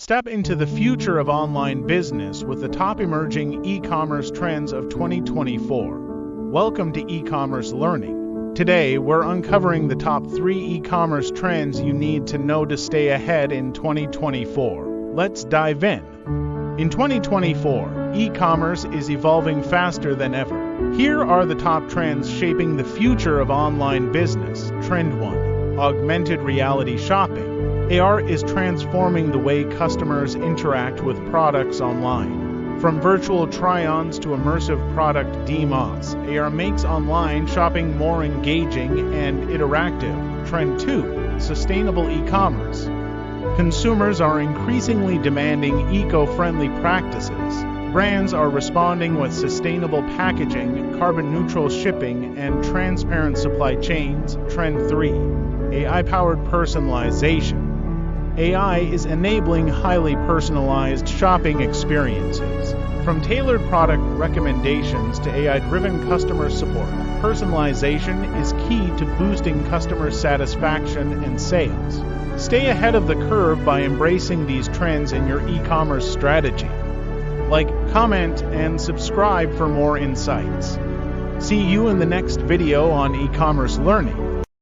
Step into the future of online business with the top emerging e-commerce trends of 2024. Welcome to E-commerce Learning. Today, we're uncovering the top 3 e-commerce trends you need to know to stay ahead in 2024. Let's dive in. In 2024, e-commerce is evolving faster than ever. Here are the top trends shaping the future of online business. Trend 1. Augmented reality shopping. AR is transforming the way customers interact with products online. From virtual try-ons to immersive product demos, AR makes online shopping more engaging and interactive. Trend 2. Sustainable e-commerce. Consumers are increasingly demanding eco-friendly practices. Brands are responding with sustainable packaging, carbon-neutral shipping, and transparent supply chains. Trend 3. AI-powered personalization. AI is enabling highly personalized shopping experiences. From tailored product recommendations to AI-driven customer support, personalization is key to boosting customer satisfaction and sales. Stay ahead of the curve by embracing these trends in your e-commerce strategy. Like, comment, and subscribe for more insights. See you in the next video on e-commerce learning.